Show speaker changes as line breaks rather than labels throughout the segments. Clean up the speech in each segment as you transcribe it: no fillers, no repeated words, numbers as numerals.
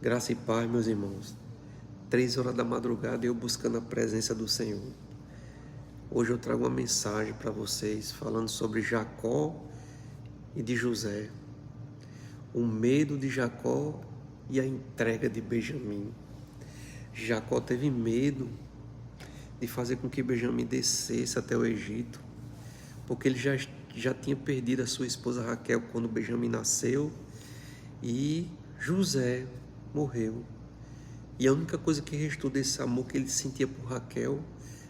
Graça e paz, meus irmãos. 3 horas da madrugada eu buscando a presença do Senhor. Hoje eu trago uma mensagem para vocês falando sobre Jacó e de José. O medo de Jacó e a entrega de Benjamim. Jacó teve medo de fazer com que Benjamim descesse até o Egito, porque ele já tinha perdido a sua esposa Raquel quando Benjamim nasceu e José morreu. E a única coisa que restou desse amor que ele sentia por Raquel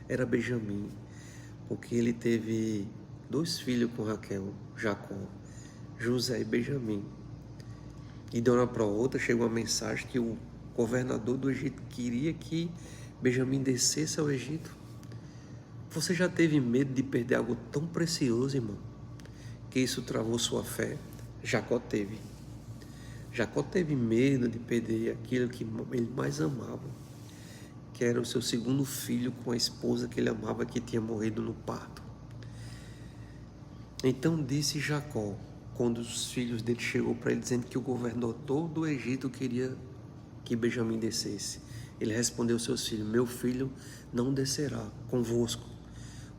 era Benjamim, porque ele teve 2 filhos com Raquel, Jacó, José e Benjamim. E de uma para outra chegou uma mensagem que o governador do Egito queria que Benjamim descesse ao Egito. Você já teve medo de perder algo tão precioso, irmão, que isso travou sua fé? Jacó teve. Jacó teve medo de perder aquilo que ele mais amava, que era o seu segundo filho com a esposa que ele amava, que tinha morrido no parto. Então disse Jacó, quando os filhos dele chegou para ele dizendo que o governador do Egito queria que Benjamim descesse, ele respondeu aos seus filhos: meu filho não descerá convosco,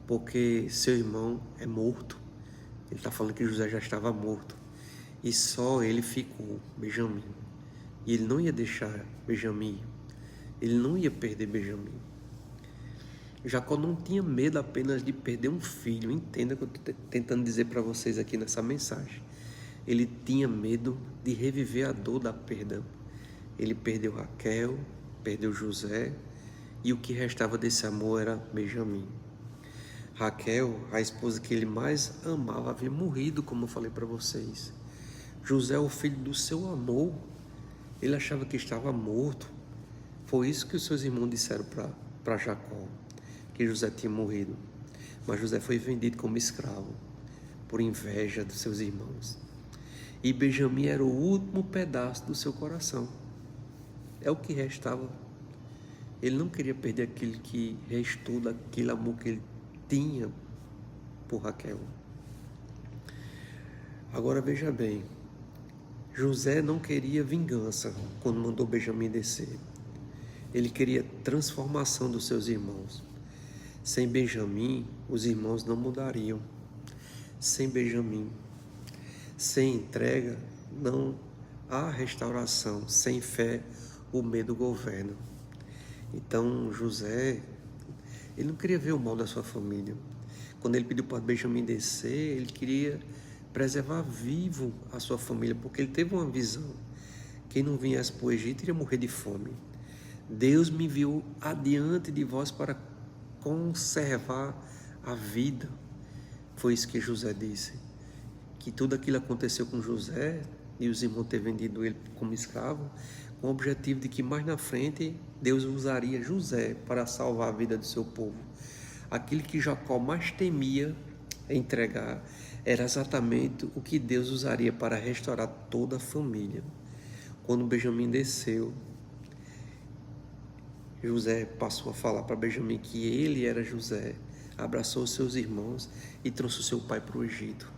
porque seu irmão é morto. Ele está falando que José já estava morto. E só ele ficou, Benjamim. E ele não ia deixar Benjamim. Ele não ia perder Benjamim. Jacó não tinha medo apenas de perder um filho. Entenda o que eu estou tentando dizer para vocês aqui nessa mensagem. Ele tinha medo de reviver a dor da perda. Ele perdeu Raquel, perdeu José, e o que restava desse amor era Benjamim. Raquel, a esposa que ele mais amava, havia morrido, como eu falei para vocês. José, o filho do seu amor, ele achava que estava morto. Foi isso que os seus irmãos disseram para Jacó, que José tinha morrido. Mas José foi vendido como escravo, por inveja dos seus irmãos. E Benjamim era o último pedaço do seu coração. É o que restava. Ele não queria perder aquilo que restou daquele amor que ele tinha por Raquel. Agora veja bem, José não queria vingança quando mandou Benjamim descer. Ele queria transformação dos seus irmãos. Sem Benjamim, os irmãos não mudariam. Sem Benjamim, sem entrega, não há restauração. Sem fé, o medo governa. Então José, ele não queria ver o mal da sua família. Quando ele pediu para Benjamim descer, ele queria preservar vivo a sua família, porque ele teve uma visão: quem não viesse para o Egito iria morrer de fome. Deus me enviou adiante de vós para conservar a vida. Foi isso que José disse, que tudo aquilo aconteceu com José e os irmãos ter vendido ele como escravo, com o objetivo de que mais na frente Deus usaria José para salvar a vida do seu povo. Aquilo que Jacó mais temia entregar era exatamente o que Deus usaria para restaurar toda a família. Quando Benjamim desceu, José passou a falar para Benjamim que ele era José, abraçou seus irmãos e trouxe o seu pai para o Egito.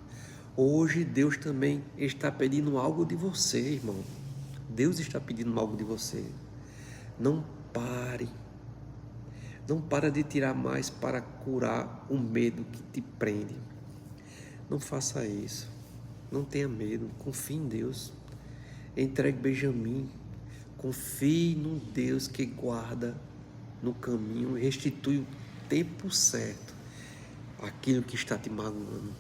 Hoje Deus também está pedindo algo de você, irmão. Deus está pedindo algo de você. Não pare. Não para de tirar mais para curar o medo que te prende. Não faça isso. Não tenha medo. Confie em Deus. Entregue Benjamim. Confie no Deus que guarda no caminho e restitui o tempo certo aquilo que está te magoando.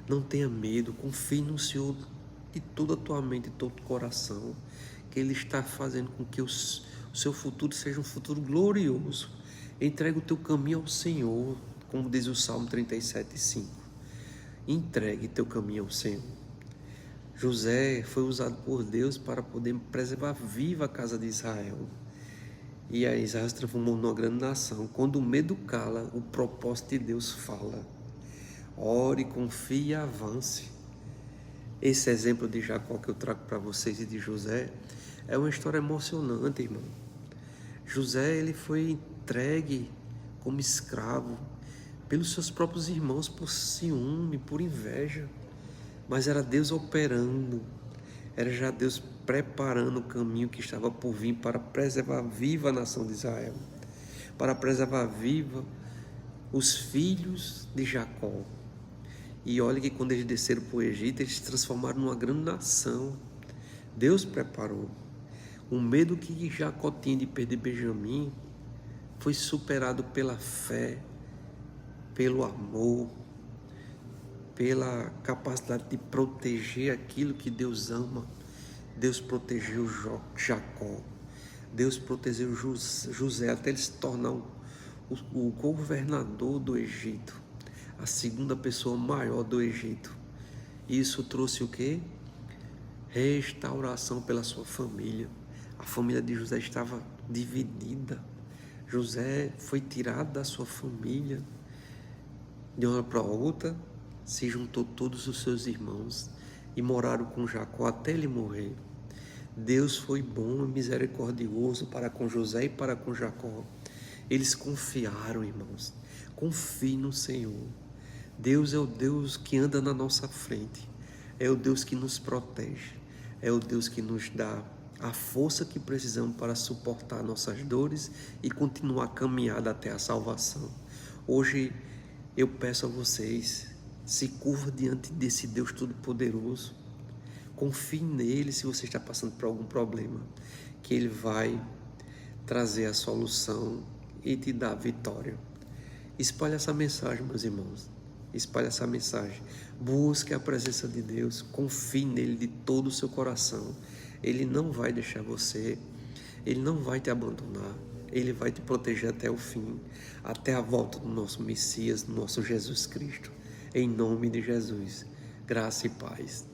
Não tenha medo. Confie no Senhor de toda a tua mente e todo o coração, que Ele está fazendo com que o seu futuro seja um futuro glorioso. Entregue o teu caminho ao Senhor, como diz o Salmo 37:5. Entregue teu caminho ao Senhor. José foi usado por Deus para poder preservar viva a casa de Israel. E a Israel se transformou numa grande nação. Quando o medo cala, o propósito de Deus fala. Ore, confie e avance. Esse exemplo de Jacó que eu trago para vocês e de José é uma história emocionante, irmão. José, ele foi entregue como escravo pelos seus próprios irmãos por ciúme, por inveja. Mas era Deus operando, era já Deus preparando o caminho que estava por vir para preservar viva a nação de Israel, para preservar viva os filhos de Jacó. E olha que quando eles desceram para o Egito, eles se transformaram numa grande nação. Deus preparou. O medo que Jacó tinha de perder Benjamim foi superado pela fé, pelo amor, pela capacidade de proteger aquilo que Deus ama. Deus protegeu Jacó, Deus protegeu José até ele se tornar o governador do Egito, a segunda pessoa maior do Egito. Isso trouxe o quê? Restauração pela sua família. A família de José estava dividida. José foi tirado da sua família. De uma hora para outra, se juntou todos os seus irmãos e moraram com Jacó até ele morrer. Deus foi bom e misericordioso para com José e para com Jacó. Eles confiaram, irmãos. Confie no Senhor. Deus é o Deus que anda na nossa frente. É o Deus que nos protege. É o Deus que nos dá a força que precisamos para suportar nossas dores e continuar a caminhada até a salvação. Hoje eu peço a vocês, se curva diante desse Deus Todo-Poderoso. Confie nele se você está passando por algum problema, que ele vai trazer a solução e te dar a vitória. Espalhe essa mensagem, meus irmãos. Espalhe essa mensagem. Busque a presença de Deus. Confie nele de todo o seu coração. Ele não vai deixar você. Ele não vai te abandonar. Ele vai te proteger até o fim, até a volta do nosso Messias, do nosso Jesus Cristo. Em nome de Jesus. Graça e paz.